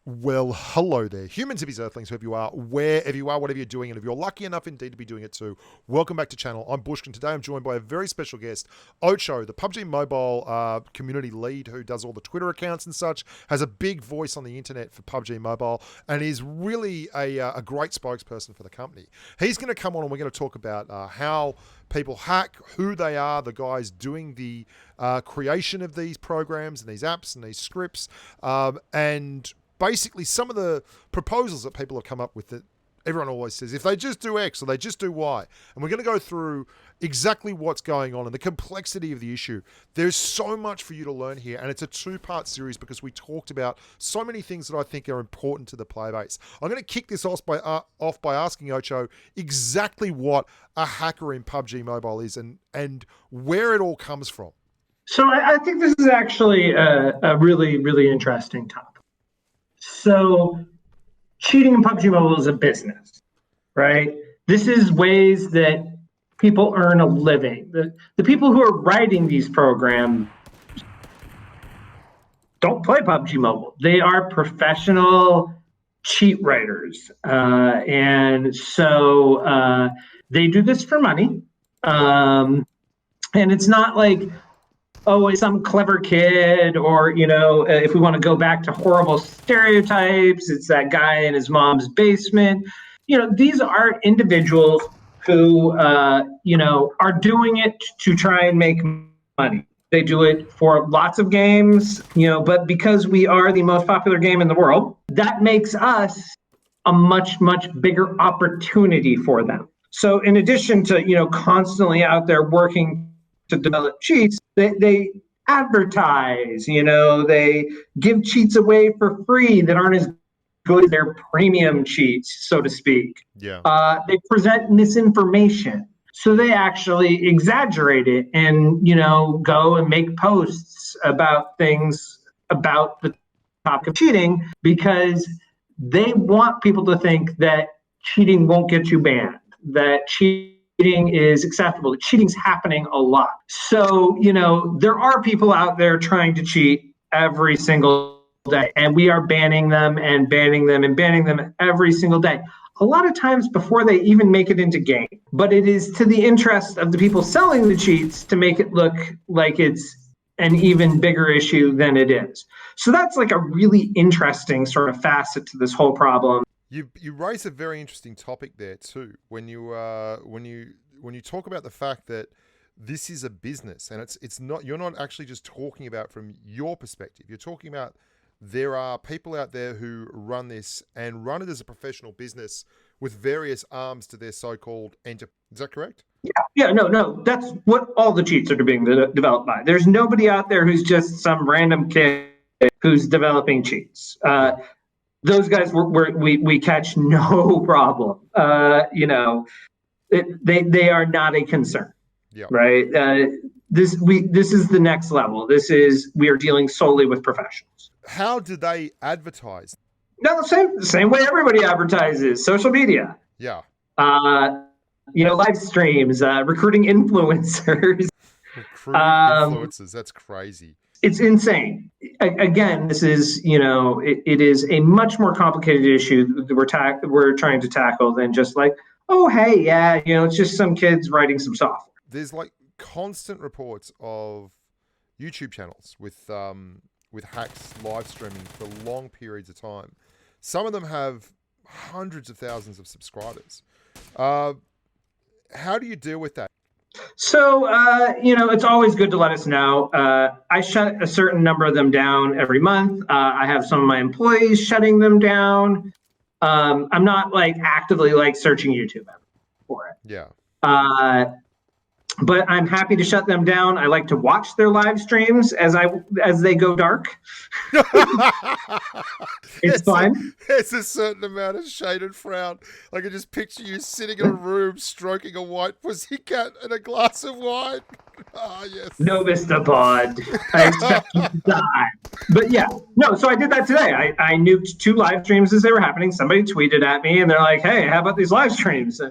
Well, hello there, humans, hippies, earthlings, whoever you are, wherever you are, whatever you're doing, and if you're lucky enough indeed to be doing it too, welcome back to channel. I'm Bushk, and today I'm joined by a very special guest, Ocho, the Pubg Mobile community lead who does all the Twitter accounts and such, has a big voice on the internet for Pubg Mobile, and is really a great spokesperson for the company. He's going to come on and we're going to talk about how people hack, who they are, the guys doing the creation of these programs and these apps and these scripts, and basically some of the proposals that people have come up with that everyone always says, if they just do X or they just do Y. And we're going to go through exactly what's going on and the complexity of the issue. There's so much for you to learn here, and it's a two-part series because we talked about so many things that I think are important to the player base. I'm going to kick this off by asking Ocho exactly what a hacker in Pubg Mobile is and where it all comes from. So I think this is actually a really, really interesting topic. So cheating in Pubg Mobile is a business, right? This is ways that people earn a living. The people who are writing these programs don't play Pubg Mobile. They are professional cheat writers. And so they do this for money. And it's not like, oh, some clever kid, or, if we want to go back to horrible stereotypes, it's that guy in his mom's basement. These are individuals who, are doing it to try and make money. They do it for lots of games, but because we are the most popular game in the world, that makes us a much, much bigger opportunity for them. So in addition to, constantly out there working to develop cheats, they advertise, they give cheats away for free that aren't as good as their premium cheats, so to speak. Yeah. They present misinformation. So they actually exaggerate it and, go and make posts about things about the topic of cheating because they want people to think that cheating won't get you banned, that cheating is acceptable. Cheating's happening a lot. So, there are people out there trying to cheat every single day, and we are banning them and banning them and banning them every single day. A lot of times before they even make it into game. But it is to the interest of the people selling the cheats to make it look like it's an even bigger issue than it is. So that's like a really interesting sort of facet to this whole problem. You raise a very interesting topic there too. When you talk about the fact that this is a business and it's not, you're not actually just talking about from your perspective. You're talking about there are people out there who run this and run it as a professional business with various arms to their so-called enterprise. Is that correct? Yeah, no. That's what all the cheats are being developed by. There's nobody out there who's just some random kid who's developing cheats. Those guys we catch no problem. They are not a concern. Yeah. Right. This is the next level. We are dealing solely with professionals. How do they advertise? No, the same way everybody advertises. Social media. Yeah. Live streams, recruiting influencers. Recruiting influencers. That's crazy. It's insane. Again, this is, it is a much more complicated issue that we're trying to tackle than just like, oh, hey, yeah, it's just some kids writing some software. There's like constant reports of YouTube channels with hacks live streaming for long periods of time. Some of them have hundreds of thousands of subscribers. How do you deal with that? So, it's always good to let us know. I shut a certain number of them down every month. I have some of my employees shutting them down. I'm not like actively like searching YouTube for it. Yeah. But I'm happy to shut them down. I like to watch their live streams as they go dark. It's fun. There's a certain amount of shaded frown. I can just picture you sitting in a room stroking a white pussycat and a glass of wine. Ah, yes. No, Mr. Pod. I expect you to die. But yeah, no, so I did that today. I nuked 2 live streams as they were happening. Somebody tweeted at me and they're like, hey, how about these live streams?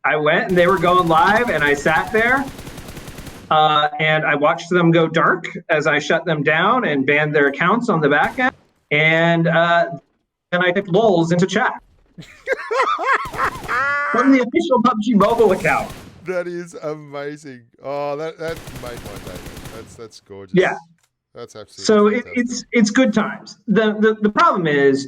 I went and they were going live and I sat there and I watched them go dark as I shut them down and banned their accounts on the back end. And and I typed lols into chat from the official PUBG Mobile account. That is amazing. Oh, that made my day. That's gorgeous. Yeah. That's absolutely So fantastic. it's good times. The problem is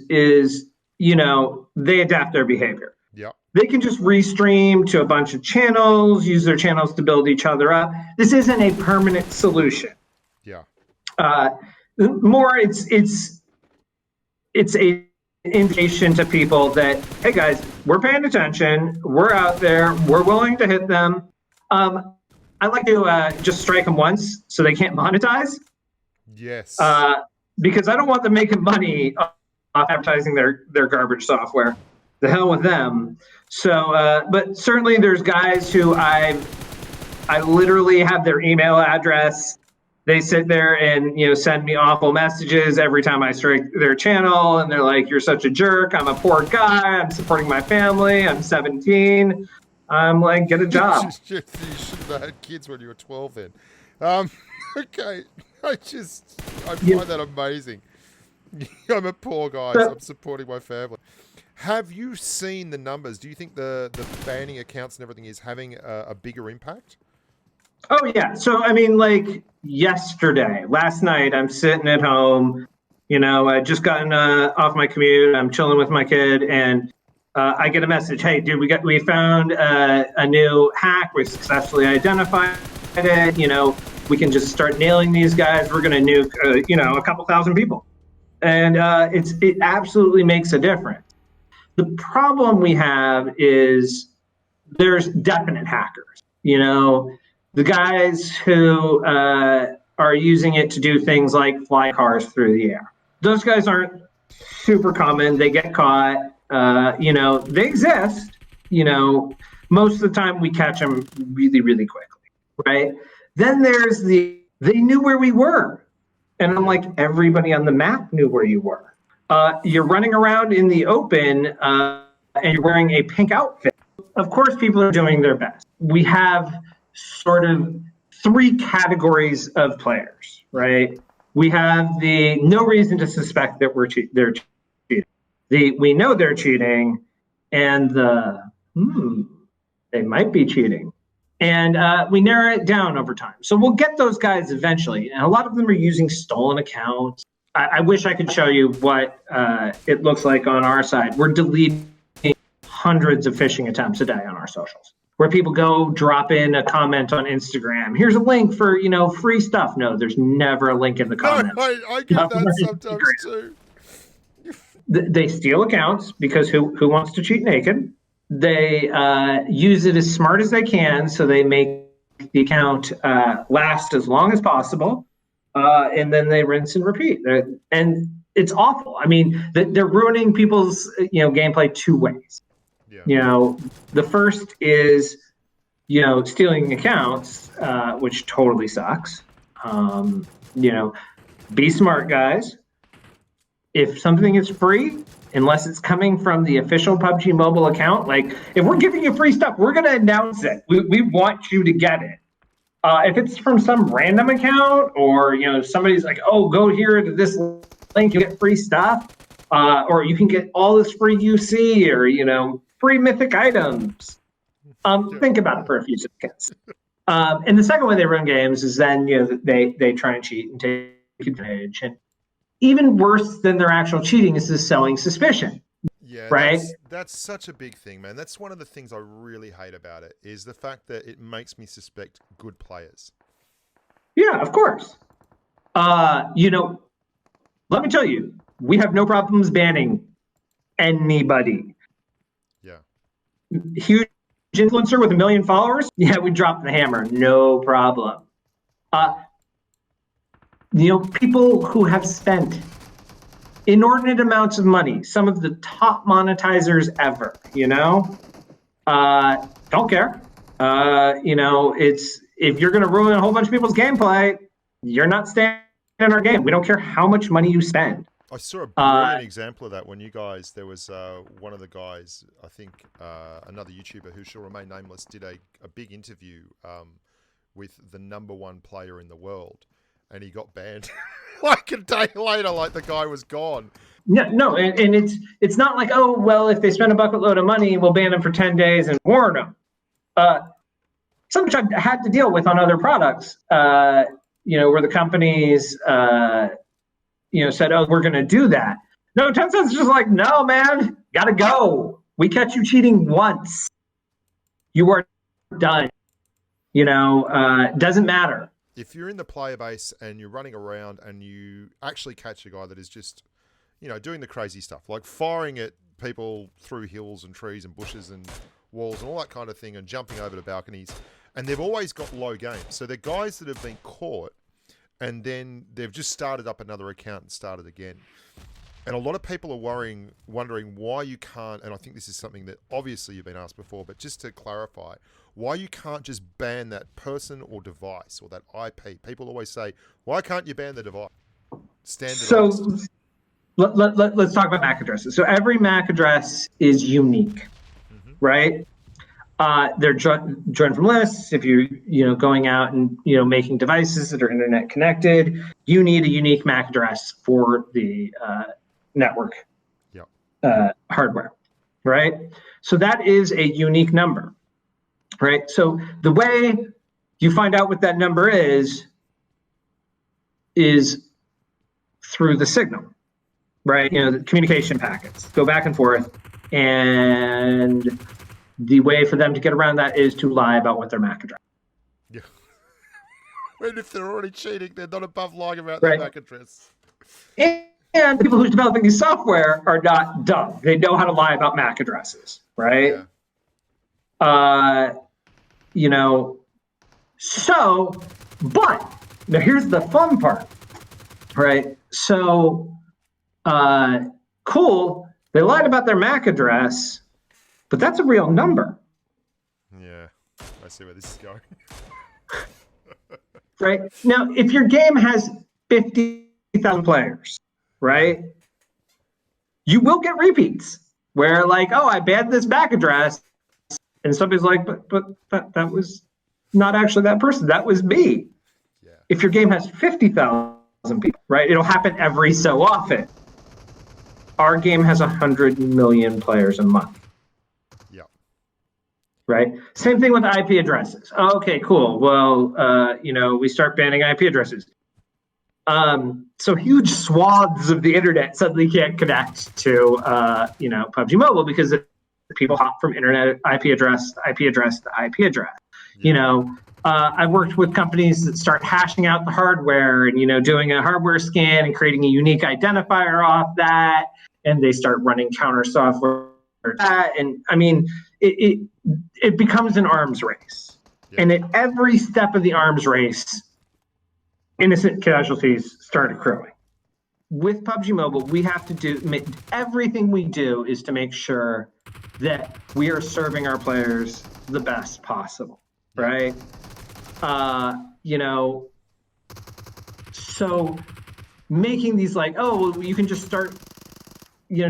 they adapt their behavior. Yep. They can just restream to a bunch of channels, use their channels to build each other up. This isn't a permanent solution. Yeah. More, it's a indication to people that, hey guys, we're paying attention, we're out there, we're willing to hit them. I like to just strike them once so they can't monetize. Yes. Because I don't want them making money off advertising their garbage software. The hell with them. So, but certainly there's guys who I literally have their email address. They sit there and send me awful messages every time I strike their channel, and they're like, "You're such a jerk. I'm a poor guy. I'm supporting my family. I'm 17." I'm like, "Get a job." You should have had kids when you were 12 then. Okay. I find that amazing. I'm a poor guy, so I'm supporting my family. Have you seen the numbers? Do you think the banning accounts and everything is having a bigger impact? Oh yeah. So I mean, like last night, I'm sitting at home. I just gotten off my commute. I'm chilling with my kid, and I get a message. Hey, dude, we found a new hack. We successfully identified it. We can just start nailing these guys. We're going to nuke a couple thousand people, and it absolutely makes a difference. The problem we have is there's definite hackers. The guys who are using it to do things like fly cars through the air. Those guys aren't super common. They get caught. They exist. Most of the time we catch them really, really quickly, right? Then there's they knew where we were. And I'm like, everybody on the map knew where you were. You're running around in the open and you're wearing a pink outfit. Of course, people are doing their best. We have sort of three categories of players, right? We have the no reason to suspect that they're cheating. We know they're cheating, and they might be cheating. And we narrow it down over time. So we'll get those guys eventually. And a lot of them are using stolen accounts. I wish I could show you what it looks like on our side. We're deleting hundreds of phishing attempts a day on our socials, where people go drop in a comment on Instagram. Here's a link for free stuff. No, there's never a link in the comments. No, I get that sometimes too. They steal accounts because who wants to cheat naked? They use it as smart as they can, so they make the account last as long as possible, and then they rinse and repeat. And it's awful. I mean, they're ruining people's gameplay two ways. Yeah. The first is stealing accounts, which totally sucks. Be smart, guys. If something is free, unless it's coming from the official PUBG Mobile account, like if we're giving you free stuff, we're going to announce it. We want you to get it. If it's from some random account or somebody's like, oh, go here to this link, you get free stuff, or you can get all this free UC or free mythic items. Think about it for a few seconds. And the second way they run games is then they try and cheat and take advantage. And even worse than their actual cheating is the selling suspicion. Yeah, right. That's such a big thing, man. That's one of the things I really hate about it is the fact that it makes me suspect good players. Yeah, of course. Let me tell you, we have no problems banning anybody. Yeah. Huge influencer with 1 million followers? Yeah, we dropped the hammer. No problem. People who have spent inordinate amounts of money, some of the top monetizers ever, don't care. It's if you're going to ruin a whole bunch of people's gameplay, you're not staying in our game. We don't care how much money you spend. I saw a brilliant example of that when there was one of the guys, I think another YouTuber who shall remain nameless, did a big interview with the #1 player in the world. and he got banned. Like a day later, like the guy was gone. No, and it's not like, oh, well, if they spend a bucket load of money, we'll ban them for 10 days and warn them. Something I've had to deal with on other products, where the companies, said, oh, we're going to do that. No, Tencent's just like, no, man, got to go. We catch you cheating once. You are done. Doesn't matter. If you're in the player base and you're running around and you actually catch a guy that is just, doing the crazy stuff, like firing at people through hills and trees and bushes and walls and all that kind of thing and jumping over the balconies, and they've always got low games. So they're guys that have been caught and then they've just started up another account and started again. And a lot of people are wondering why you can't, and I think this is something that obviously you've been asked before, but just to clarify, why you can't just ban that person or device or that IP. People always say, why can't you ban the device? Standardized. So let's talk about MAC addresses. So every MAC address is unique, right? They're joined from lists. If you're going out and making devices that are internet connected, you need a unique MAC address for the network hardware, right? So that is a unique number, right? So the way you find out what that number is through the signal, right? The communication packets go back and forth, and the way for them to get around that is to lie about what their MAC address. Yeah. And if they're already cheating, they're not above lying about their MAC address. And people who are developing these software are not dumb. They know how to lie about MAC addresses, right? Yeah. So, but now here's the fun part, right? So, cool. They lied about their MAC address, but that's a real number. Yeah, I see where this is going. Right? Now, if your game has 50,000 players, right, you will get repeats where like, oh, I banned this MAC address, and somebody's like, but that was not actually that person. That was me. Yeah. If your game has 50,000 people, right, it'll happen every so often. Our game has 100 million players a month. Yeah. Right? Same thing with IP addresses. Okay, cool. Well, we start banning IP addresses. So huge swaths of the internet suddenly can't connect to, PUBG Mobile because people hop from internet IP address to IP address to IP address. Yeah. I've worked with companies that start hashing out the hardware and, doing a hardware scan and creating a unique identifier off that. And they start running counter software for that. And I mean, it becomes an arms race. Yeah. And at every step of the arms race, innocent casualties start accruing. With PUBG Mobile, we have to do everything we do is to make sure that we are serving our players the best possible, right? So making these like, oh, well, you can just start,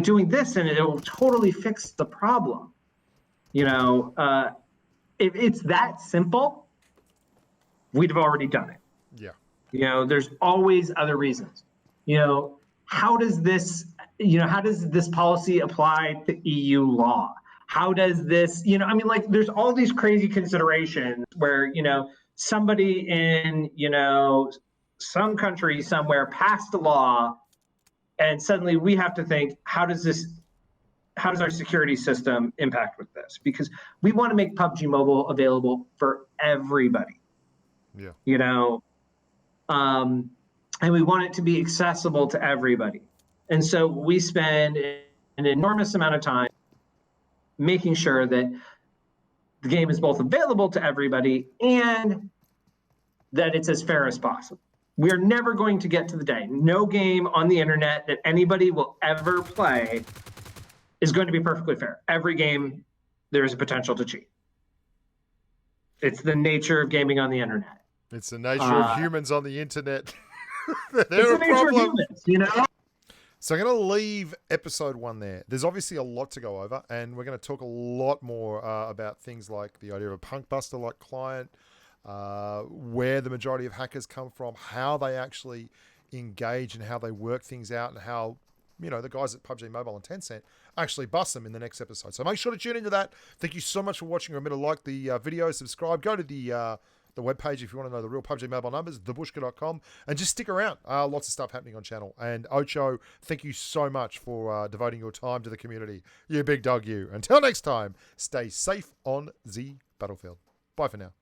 doing this and it will totally fix the problem. If it's that simple, we'd have already done it. Yeah. There's always other reasons. How does this policy apply to EU law? How does this, there's all these crazy considerations where, somebody in, some country somewhere passed a law and suddenly we have to think, how does our security system impact with this? Because we want to make PUBG Mobile available for everybody. Yeah. And we want it to be accessible to everybody. And so we spend an enormous amount of time making sure that the game is both available to everybody and that it's as fair as possible. We are never going to get to the day. No game on the internet that anybody will ever play is going to be perfectly fair. Every game, there is a potential to cheat. It's the nature of gaming on the internet. It's the nature of humans on the internet. It's the nature of humans, So I'm going to leave episode 1 there. There's obviously a lot to go over, and we're going to talk a lot more about things like the idea of a punk buster like client, where the majority of hackers come from, how they actually engage and how they work things out, and how, you know, the guys at Pubg Mobile and Tencent actually bust them in the next episode. So make sure to tune into that. Thank you so much for watching. Remember to like the video, subscribe, go to the webpage if you want to know the real Pubg Mobile numbers, thebushka.com, and just stick around. Lots of stuff happening on channel. And Ocho, thank you so much for devoting your time to the community. You big dog, you. Until next time, stay safe on the battlefield. Bye for now.